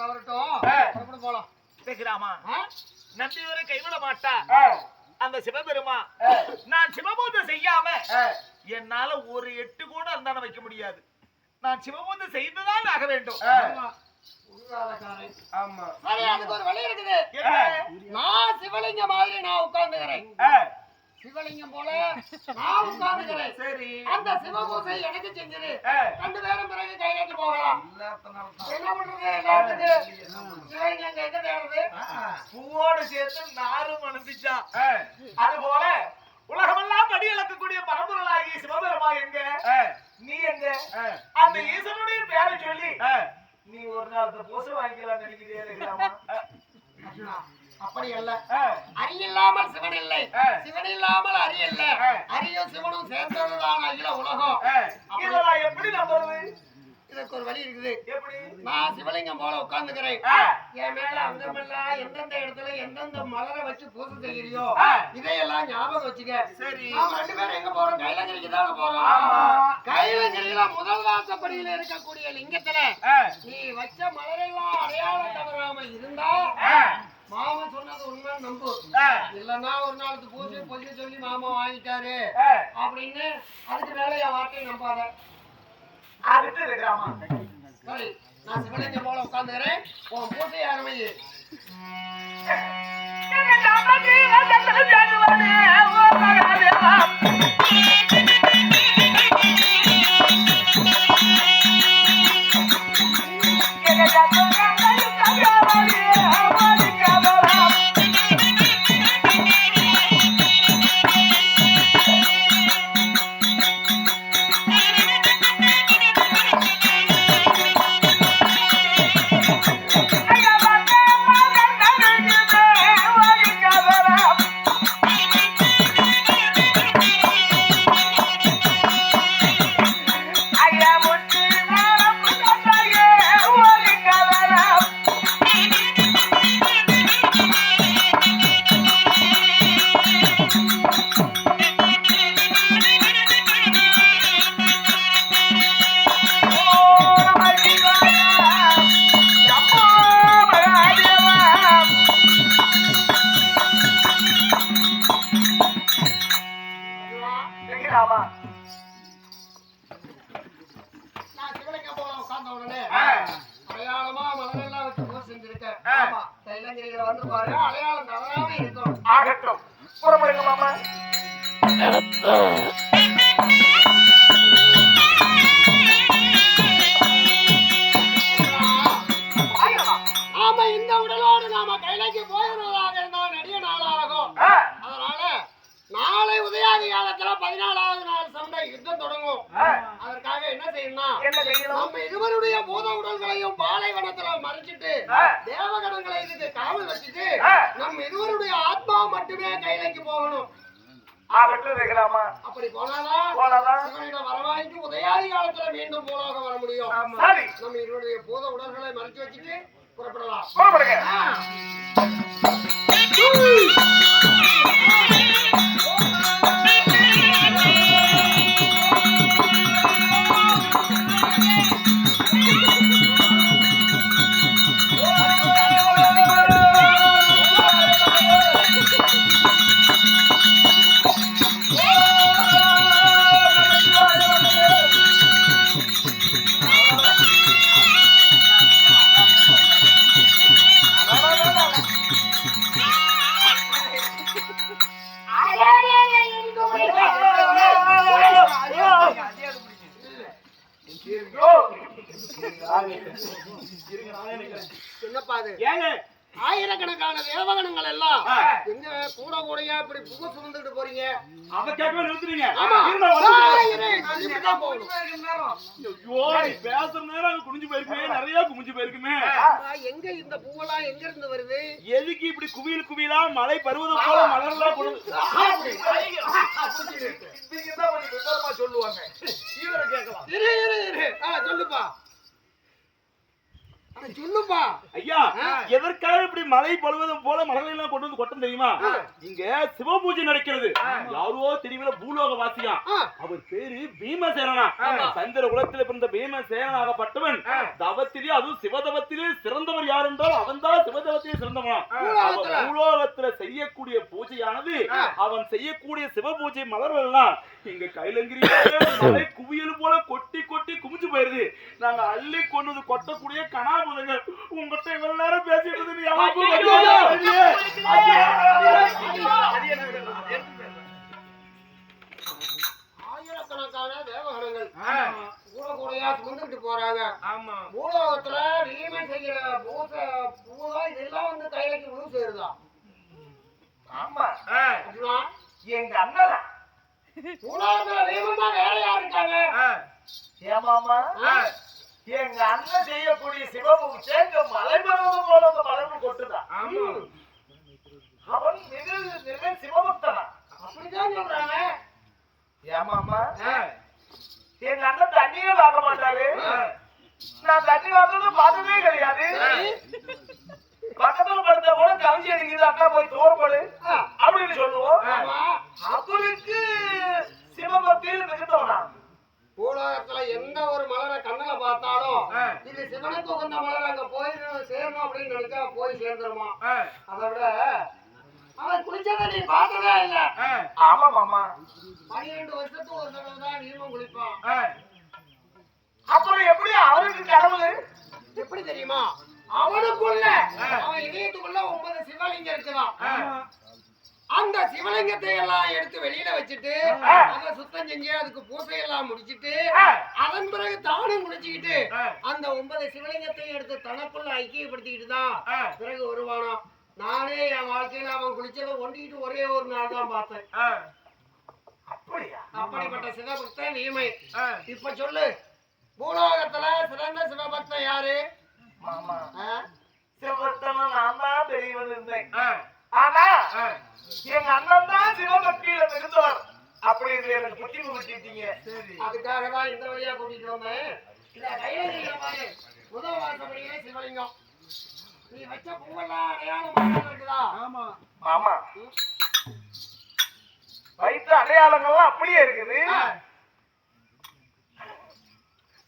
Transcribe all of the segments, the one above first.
கவரட்டும் போலாம் கேக்குறாமா நம்பி வரை கைவிட மாட்டா அந்த சிவபெருமா நான் சிவபூஜை செய்யாம என்னால ஒரு 8 கூட அந்தான வைக்க முடியாது. நான் சிவபூஜை செய்துதான் ஆக வேண்டும். ஆமா சரி, அதுக்கு ஒரு வழி இருக்குது. நான் சிவலிங்க மாதிரி நான் உட்கார்ந்துக்கிறேன், சிவலிங்கம் போல நான் உட்கார்ந்துக்கிறேன். சரி, அந்த சிவபூஜை எனக்கு செஞ்சிரு, 2 பேரும் பிறகு கையிலேந்து போகலாம். என்ன பண்றது? எல்லாத்துக்கு சிவலிங்கம் எங்க தேடுறது? பூவோடு சேர்த்து நாரும் அனுப்பிச்சா. அது போல உலகமெல்லாம் படி அளக்கக்கூடிய பரம்பொருளாகிய சிவபெருமா எங்க, நீ எங்க? அந்த ஈசனுடைய பேரை சொல்லி நீ ஒரு நாள் பூசை வாங்கிக்கலாம் நினைக்கிறீங்க. அப்படி அல்ல, அரி இல்லாமல் சிவன் இல்லை, சிவன் இல்லாமல் அரி இல்லை, அரியும் சிவனும் சேர்ந்ததுதான் அகில உலகம். இதெல்லாம் எப்படி நம்புறது? இதுக்கு ஒரு வழி இருக்குது. எப்படி? நான் சிவலிங்கம் போல உட்கார்ந்துக்கிறேன், என் மேல அங்கமெல்லாம் எந்தெந்த இடத்துல எந்தெந்த மலரை வச்சு பூசை செய்யறியோ இதையெல்லாம் ஞாபகம் வச்சுக்க. சரி, நாம 2 பேரும் எங்க போறோம்? கைலங்கிரிக்கு தானே போறோம். கைலங்கிரியில முதல் வாசப்படியில இருக்கக்கூடிய லிங்கத்துல நீ வச்ச மலரெல்லாம் அடையாளம் தவறாம இருந்தா மாமா சொன்னது உண்மை நம்பு. இல்லன்னா ஒரு நாளுக்கு பூஜை பொஜி சொல்லி மாமா வாங்கிட்டாரு அப்படின்னு அதுக்கு மேல என் வார்த்தையை நம்பாத. சரி, நான் சிவலிங்கம் போல உட்கார்ந்துக்கிறேன், உன் பூஜை ஆரம்பிச்சு. நான் சிவலிங்கம் போல உட்கார்ந்த உடனே அடையாளமா மலரெல்லாம் வச்சு பூஜை செஞ்சிருக்கேன். கைலங்கிரியில வந்து பாரு, அடையாளம் தவறாம இருக்கும். ஆகட்டும், புறப்படுங்க மாமா. ஆமா, இந்த உடலோடு நாம கைலைக்கு போயிடுவதாக இருந்தால் நெடிய நாளாகும். அதனால நாளை உதயாதி காலத்துல 14வது நாள் சண்டை யுத்தம் தொடங்கும். அதற்காக என்ன செய்யணும்? நம்ம இருவருடைய பூத உடல்களையும் பாலைவனத்துல மறைச்சிட்டு தேவகணங்களை இதுக்கு காவல் வச்சுட்டு நம்ம இருவருடைய ஆத்மா மட்டுமே கைலைக்கு போகணும். அப்படி போனாதான் சிவனிடம் வரவாய்க்கு உதயாதி காலத்துல மீண்டும் பூலோகம் வர முடியும். நம்ம இருவருடைய பூத உடல்களை மறைச்சு வச்சுட்டு புறப்படலாம். ஆயிரக்கணக்கான தேவகணங்கள் எல்லாம் எங்க கூட கூடையா இப்படி புகை சுமந்துட்டு போறீங்க? எங்க இந்த பூவெல்லாம் எங்க இருந்து வருது? எதுக்கு இப்படி குவியல் குவியலா மழை பருவதம் போல மலர்லாம் சொல்லுவாங்க. இவரை கேட்கலாம். சொல்லுப்பா சொல்லுப்பா. ஐயா, எதற்காக இப்படி மழை பழுவதும் போல மலர்கள் எல்லாம் கொண்டு வந்து கொட்டம் தெரியுமா? இங்க சிவ பூஜை நடக்கிறது. யாரோ தெரியல பூலோக வாசியா, அவர் பேரு பீமசேனா. சந்திர குலத்தில் பிறந்த பீமசேனாகப்பட்டவன் தவத்திலே, அதுவும் சிவதவத்திலே சிறந்தவர் யார் என்றால் அவன் தான் சிவதலத்தையே சிறந்தவன். பூலோகத்துல செய்யக்கூடிய பூஜையானது அவன் செய்யக்கூடிய சிவ பூஜை மலர்கள் எல்லாம் இங்க கைலங்கிரியில மலை குவியல் போல கொட்டி கொட்டி குமிச்சு போயிருது. நாங்க அள்ளி கொண்டு கொட்டக்கூடிய கனாபுதங்கள் உங்ககிட்ட இவ்வளவு நேரம் பேசிட்டு இருந்து ஆயிரக்கணக்கான தேவகணங்கள் கூட கூடையா சுமந்துட்டு போறாங்க. பூலோகத்துல நீமே செய்யற பூதா இதெல்லாம் வந்து கையிலக்கு விழு சேருதா? ஆமா எங்க அண்ணன் பூலோகத்துல நீமம் தான் வேற யாரு இருக்காங்க? ஏமாமா எங்க அண்ணன் செய்யக்கூடிய சிவபூஜை மலைபருவம் போல மலர்வு கொட்டுதான். அவன் சிவபக்தனா அப்படிதான் சொல்றாங்க. ஏமாமா எங்க அண்ணன் தண்ணியே வாங்க மாட்டாரு. நான் தண்ணி வாங்குறது பார்த்ததே கிடையாது. பக்கத்துல படுத்த கூட கவிஞ்சி அடிக்குது, அக்கா போய் தோற்படு அப்படின்னு சொல்லுவோம். அவருக்கு சிவபக்தியில் மிகுந்தவனா. பூலோகத்துல எந்த ஒரு மலரை கண்ணுல பார்த்தாலும் இது சிவனுக்கு உகந்த மலர் அங்க போய் சேரணும் அப்படின்னு நினைச்சா போய் சேர்ந்துருமா. அதை விட அவன் குளிச்சதை நீ பார்த்ததே இல்ல. ஆமா மாமா 12 வருஷத்துக்கு ஒரு தடவை தான் நீமும் குளிப்பான். அப்புறம் எப்படி அவருக்கு கடவுள் எப்படி தெரியுமா? அவனுக்குள்ள அவன் இதயத்துக்குள்ள 9 சிவலிங்கம் இருக்குதான். அந்த சிவலிங்கத்தை எல்லாம் எடுத்து வெளியில வச்சுட்டு அதை சுத்தம் செஞ்சு அதுக்கு பூசை எல்லாம் முடிச்சிட்டு அதன் பிறகு தானும் குளிச்சுக்கிட்டு அந்த 9 சிவலிங்கத்தையும் எடுத்து தனக்குள்ள ஐக்கியப்படுத்திக்கிட்டு தான் பிறகு வருவானோ. நானே என் வாழ்க்கையில அவன் குளிச்சதை ஒண்டிக்கிட்டு ஒரே ஒரு நாள் தான் பார்த்தேன். அப்படிப்பட்ட சிவபக்தன் நீமை. இப்ப சொல்லு, பூலோகத்துல சிறந்த சிவபக்தன் யாரு? சிவபக்தன் நான் தான் பெரியவன் இருந்தேன். ஆனா எங்க அண்ணன் தான் சிவபக்தியில மிகுந்தவர். அப்படி எனக்கு புத்தி விட்டுட்டீங்க. அதுக்காக தான் இந்த வழியா கூட்டிட்டு வந்தேன். இந்த கையில பாரு, முதல் வாசப்படியிலே சிவலிங்கம். நீ வச்ச பூவெல்லாம் அடையாளம் இருக்குதா? ஆமா ஆமா வைத்த அடையாளங்கள்லாம் அப்படியே இருக்குது.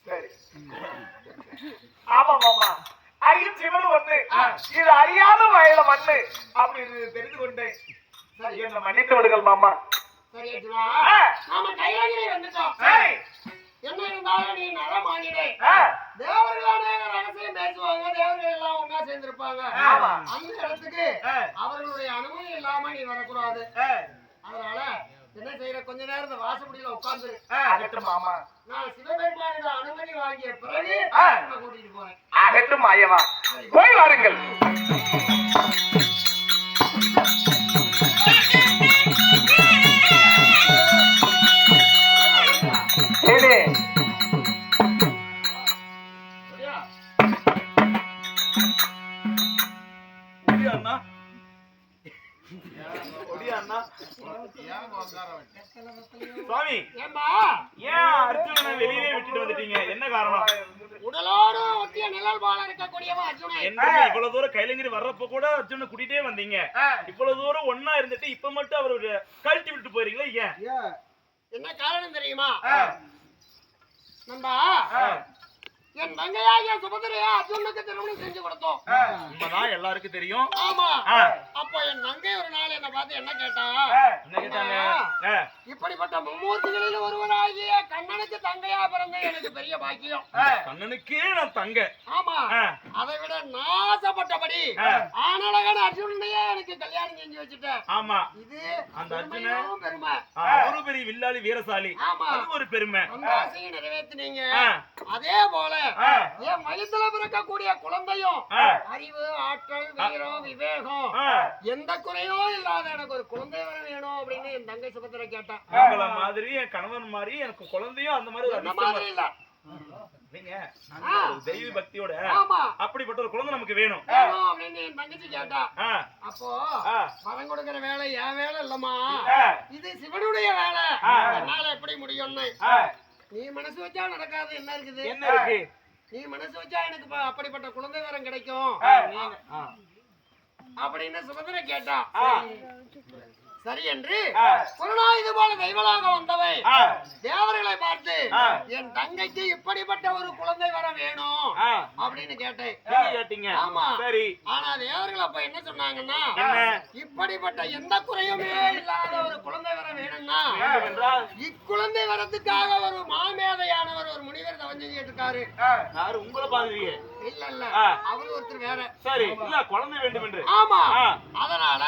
சரி ஆமா மாமா ஐயும் சிவனும் ஒண்ணு. இது அறியாத வயல மண்ணு அப்படின்னு தெரிந்து கொண்டேன். என்ன மன்னித்து விடுங்கள் மாமா. சரி நாம கைலாகிரி வந்துட்டோம். என்ன இருந்தாலும் நீ நலம் வாங்கினே. தேவர்களான ரகசியம் பேசுவாங்க, தேவர்கள் எல்லாம் ஒன்னா சேர்ந்திருப்பாங்க. அந்த இடத்துக்கு அவர்களுடைய அனுமதி இல்லாம நீ வரக்கூடாது. அதனால என்ன செய்யற, கொஞ்ச நேரம் இந்த வாசப்படியில உட்கார்ந்து மாமா நான் சிவபெருமானோட அனுமதி வாங்கிய பிறகு கூட்டிட்டு போறேன். ஆகட்டும் மாயவா, போய் வாருங்கள். சுவாமி, ஏன் அர்ஜுனனை வெளியே விட்டுட்டு வந்துட்டீங்க? என்ன காரணம்? உடலோடு ஒட்டிய நிழல் போல இருக்கக்கூடியவன் அர்ஜுனன். என்ன இவ்வளவு தூரம் கைலங்கிரி வர்றப்ப கூட அர்ஜுனனை கூட்டிட்டே வந்தீங்க. இவ்வளவு தூரம் ஒன்னா இருந்துட்டு இப்ப மட்டும் அவரு கழட்டி விட்டு போறீங்களா? ஏன்? என்ன காரணம் தெரியுமா? நண்பா, என் தங்கையாகிய சுபதிரையா அர்ஜுனுக்கு திருமணம் செஞ்சு கொடுத்தோம். உண்மைதான், எல்லாருக்கும் தெரியும். ஆமா. அப்போ என் தங்கை ஒரு நாள் என்ன பார்த்து என்ன கேட்டா? என்ன கேட்டாங்க? இப்படிப்பட்ட மும்மூர்த்திகளில் ஒருவராகிய கண்ணனுக்கு தங்கையா பிறந்த எனக்கு பெரிய பாக்கியம். கண்ணனுக்கே நான் தங்க. ஆமா. அதை விட நாசப்பட்டபடி ஆனழகன் அர்ஜுனனையே எனக்கு கல்யாணம் செஞ்சு வச்சுட்டேன். ஆமா. இது அந்த அர்ஜுனன் பெருமை. ஒரு பெரிய வில்லாளி வீரசாலி. ஆமா. அது ஒரு பெருமை. அந்த ஆசையை நிறைவேற்றினீங்க. அதே போல என் வயித்துல பிறக்கக்கூடிய குழந்தையும் அறிவு, ஆற்றல், வீரம், விவேகம் எந்த குறையும் இல்லாத எனக்கு ஒரு குழந்தை வர வேணும் அப்படின்னு என் தங்கை சுபத்திரை கேட்டான். உங்கள மாதிரி என் கணவன் மாதிரி எனக்கு குழந்தையும் அந்த மாதிரி இல்ல. தெய்வ பக்தியோட அப்படிப்பட்ட ஒரு குழந்தை நமக்கு வேணும் அப்படின்னு என் தங்கச்சி கேட்டா. அப்போ பணம் கொடுக்கிற வேலை என் வேலை இல்லம்மா, இது சிவனுடைய வேலை. என்னால எப்படி முடியும்னு நீ மனசு வச்சா நடக்காது. என்ன இருக்குது? என்ன இருக்கு? நீ மனசு வச்சா எனக்கு அப்படிப்பட்ட குழந்தை வரம் கிடைக்கும் அப்படின்னு சுபத்திரை கேட்டா. சரி என்று குருடா இது போல தெய்வலாக வந்தவை தேவர்களை பார்த்து என் தங்கைக்கு இப்படிப்பட்ட ஒரு குழந்தை வர வேணும் அப்படின்னு கேட்டேன். கேட்டீங்க? ஆமா. சரி. ஆனா தேவர்கள் அப்ப என்ன சொன்னாங்கன்னா, இப்படிப்பட்ட எந்த குறையுமே இல்லாத ஒரு குழந்தை வர வேணும்னா இக்குழந்தை வரதுக்காக ஒரு மாமேதையானவர் ஒரு முனிவர் தவஞ்செஞ்சிட்டு இருக்காரு. யாரு? உங்களை பாக்குறீங்க? இல்ல இல்ல, அவரு ஒருத்தர் வேற. சரி. இல்ல குழந்தை வேண்டும் என்று. ஆமா. அதனால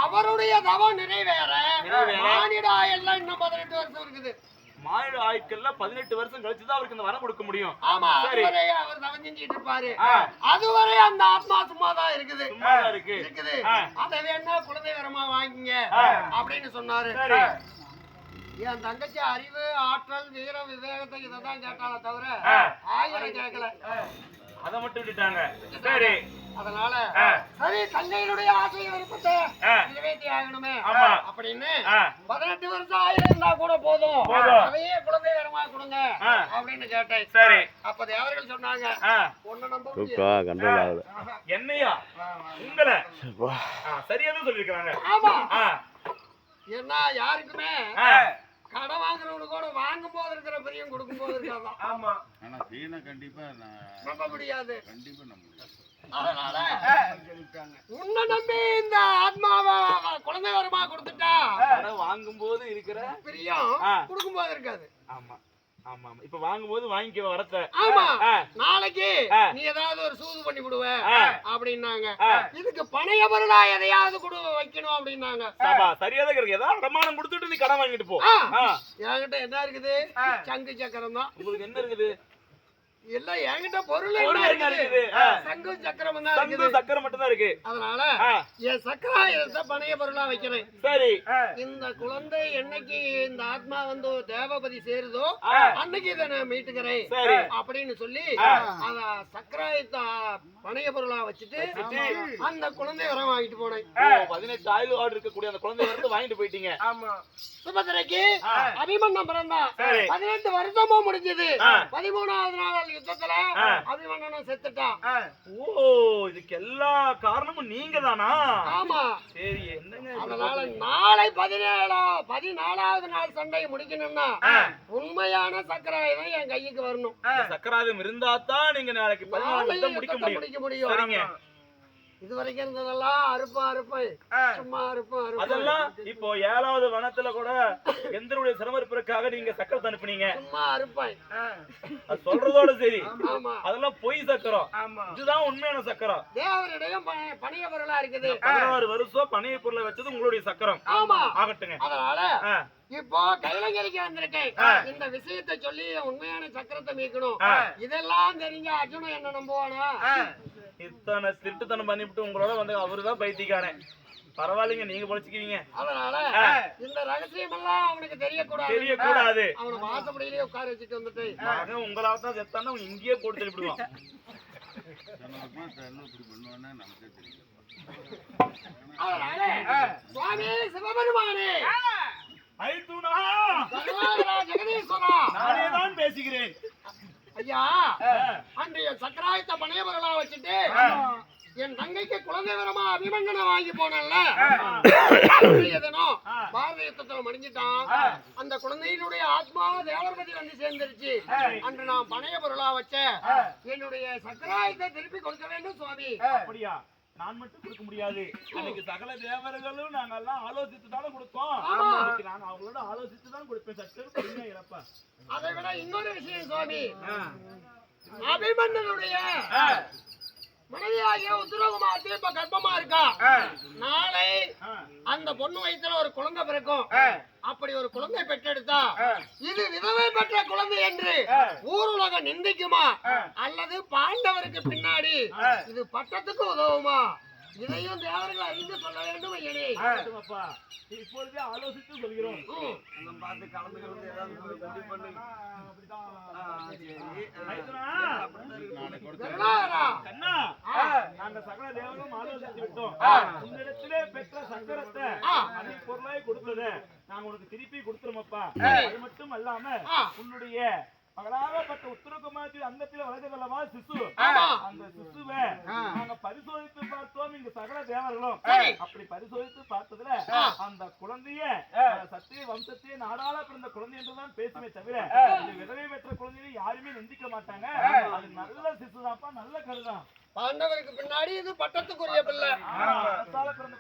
அவருடைய தவம் நிறைவேற மானிட ஆயுள்ல இன்னும் 18 வருஷம் இருக்குது. மானிட ஆயுட்கள்ல 18 வருஷம் கழிச்சுதான் அவருக்கு இந்த வரம் கொடுக்க முடியும். ஆமா. அதுவரை அவர் தவம் செஞ்சிட்டு இருப்பாரு. அதுவரை அந்த ஆத்மா சும்மா தான் இருக்குது. இருக்குது. அதை வேணா குழந்தை வரமா வாங்கிங்க அப்படின்னு சொன்னாரு. என் தங்கச்சி அறிவு, ஆற்றல், வீரம், விவேகத்தை இதான் கேட்டால தவிர ஆயிரம் கேட்கல. அதை மட்டும் விட்டுட்டாங்க. சரி. அதனால சரி, தங்கையினுடைய ஆசை விருப்பத்தை நிறைவேற்றி ஆகணுமே அப்படின்னு 18 வருஷம் ஆயிரம் இருந்தா கூட போதும், அதையே குழந்தை வரமா கொடுங்க அப்படின்னு கேட்டேன். சரி. அப்ப தேவர்கள் சொன்னாங்க, ஒண்ணு நம்ப என்னையா உங்களை சரியாதான் சொல்லிருக்காங்க. ஆமா. ஏன்னா யாருக்குமே கடன் வாங்குறவனு கூட வாங்கும் போது இருக்கிற பிரியம் கொடுக்கும் போது இருக்காதான். ஆமா. ஆனா வீணை கண்டிப்பா நம்ப முடியாது. கண்டிப்பா நம்ப முடியாது. அதனால உன்னை நம்பி இந்த ஆத்மாவை குழந்தை வரமா கொடுத்துட்டா வாங்கும் போது இருக்கிற பிரியம் கொடுக்கும் போது இருக்காது. ஆமா ஆமா. இப்ப வாங்கும் போது வாங்கிக்க வரத்த. ஆமா. நாளைக்கு நீ ஏதாவது ஒரு சூது பண்ணி விடுவ அப்படின்னாங்க. இதுக்கு பணைய பொருளா எதையாவது கொடு வைக்கணும் அப்படின்னாங்க. சரியாதான் இருக்கு. ஏதாவது பிரமாணம் கொடுத்துட்டு நீ கடன் வாங்கிட்டு போ. என்கிட்ட என்ன இருக்குது? சங்கு சக்கரம் தான். உங்களுக்கு என்ன இருக்குது? இல்ல, என்கிட்ட பொருள் என்ன இருக்குது? சங்கு சக்கரம் தான் இருக்குது. சக்கரம் மட்டும் தான் இருக்கு. அதனால என் சக்கராயுதத்தை பணைய பொருளா வைக்கிறேன். சரி. இந்த குழந்தை என்னைக்கு இந்த ஆத்மா வந்து தேவபதி சேருதோ அன்னைக்கு இதை நான் மீட்டுக்கிறேன் அப்படின்னு சொல்லி அத சக்கராயுத்த பணைய பொருளா வச்சுட்டு அந்த குழந்தை வர வாங்கிட்டு போனேன். 18 ஆயுள் ஆர்டர் இருக்கக்கூடிய அந்த குழந்தை வரது வாங்கிட்டு போயிட்டீங்க. ஆமா. சுபத்திரைக்கு அபிமன்னம் பிறந்தான். 18 வருஷமும் முடிஞ்சது. 13வது நாள் யுத்தத்துல அபிமன்னனும் செத்துட்டான். ஓ, இதுக்கு எல்லா காரணமும் நீங்க தானா? ஆமா. சரி. என்னங்க? அதனால நாளை 14வது நாள் சண்டை முடிக்கணும்னா உண்மையான சக்கராயுதம் என் கைக்கு வரணும். சக்கராயுதம் இருந்தா தான் நீங்க நாளைக்கு 14 முடிக்க முடியும். சரிங்க. இதுவரைக்கும் இருந்ததெல்லாம் அறுப்பேன் சும்மா அறுப்பேன். அதெல்லாம் இப்போ 7வது வனத்துல கூட எந்தருடைய சிரமப்பிற்காக நீங்க சக்கரத்தை அனுப்புனீங்க. சும்மா அறுப்பேன். அது சொல்றதோட சரி. அதெல்லாம் பொய் சக்கரம். இதுதான் உண்மையான சக்கரம். தேவரிடையும் பணைய பொருளா இருக்குது. 16 வருஷம் பணைய பொருளை வச்சது உங்களுடைய சக்கரம். ஆமா. ஆகட்டுங்க. அதனால இப்போ கைலங்கரிக்கு வந்திருக்கேன். இந்த விஷயத்தை சொல்லி உண்மையான சக்கரத்தை மீட்கணும். இதெல்லாம் தெரிஞ்ச அர்ஜுனன் என்ன நம்புவானா? இத்தனை திருட்டுத்தனம் பண்ணிவிட்டு உங்களோட வந்து அவருதான் பைத்தியக்காரன். பரவாயில்லைங்க, நீங்க பொழைச்சிக்குவீங்க. அதனால இந்த ரகசியம் எல்லாம் அவனுக்கு தெரியக்கூடாது. அவனை வாசப்படியிலேயே உட்கார வச்சுட்டு வந்துட்டு உங்களால தான் செத்தான அவன் இங்கேயே போட்டு தள்ளிவிடுவான். அதனால சுவாமி சிவபெருமானே, ஜெகதீஸ்வரா, நானே தான் பேசுகிறேன். ஐயா, அன்றைய சக்கராயத்த பணைய பொருளா வச்சுட்டு என் தங்கைக்கு குழந்தை வரமா அபிமன்னனை வாங்கி போனல, பாரத யுத்தத்துல மடிஞ்சிட்டான். அந்த குழந்தையினுடைய ஆத்மா தேவர்பதி வந்து சேர்ந்துருச்சு. அன்று நான் பணைய பொருளா வச்ச என்னுடைய சக்கராயத்தை திருப்பி கொடுக்க வேண்டும் சுவாமி. அப்படியா? நான் மட்டும் கொடுக்க முடியாது. இன்னைக்கு சகல தேவர்களும் நாங்க எல்லாம் ஆலோசித்து தானே கொடுத்தோம். நான் அவங்களோட ஆலோசித்து தான் கொடுப்பேன். சற்று இறப்பா. அதை விட இன்னொரு விஷயம் சுவாமி, அபிமன்னனுடைய மனைவியாகிய உத்திரகுமார்த்தி இப்ப கர்ப்பமா இருக்கா. நாளை அந்த பொண்ணு வயித்துல ஒரு குழந்தை பிறக்கும். அப்படி ஒரு குழந்தை பெற்றெடுத்தா இது விதவை பெற்ற குழந்தை என்று ஊருலக நிந்திக்குமா, அல்லது பாண்டவருக்கு பின்னாடி இது பட்டத்துக்கு உதவுமா? இதையும் தேவர்கள் அறிந்து சொல்ல வேண்டும். ஐயனே, இப்பொழுதே ஆலோசித்து சொல்கிறோம். பார்த்து கலந்துக்கிறது ஏதாவது நாங்க சகல தேவர்களும் ஆலோசித்து விட்டோம். உன்னிடத்திலே பெற்ற சக்கரத்தை பொருளாய் கொடுத்தது நாங்க உனக்கு திருப்பி கொடுத்துருமப்பா. அது மட்டும் அல்லாம உன்னுடைய மகளாகப்பட்ட உத்தரகுமாரி அங்கத்தில் வளர்ந்தல்லவா சிசு, அந்த சிசுவை நாங்க பரிசோதித்து பார்த்தோம். இங்க சகல தேவர்கள் சொல்வார்களும் சரி. அப்படி பரிசோதித்து பார்த்ததுல அந்த குழந்தைய சத்திய வம்சத்தையே நாடாள பிறந்த குழந்தை என்றுதான் பேசுமே தவிர இது விதவை பெற்ற குழந்தையை யாருமே நிந்திக்க மாட்டாங்க. அது நல்ல சிசுதாப்பா, நல்ல கருதான். பாண்டவருக்கு பின்னாடி இது பட்டத்துக்குரிய பிள்ளை. அரசால பிறந்த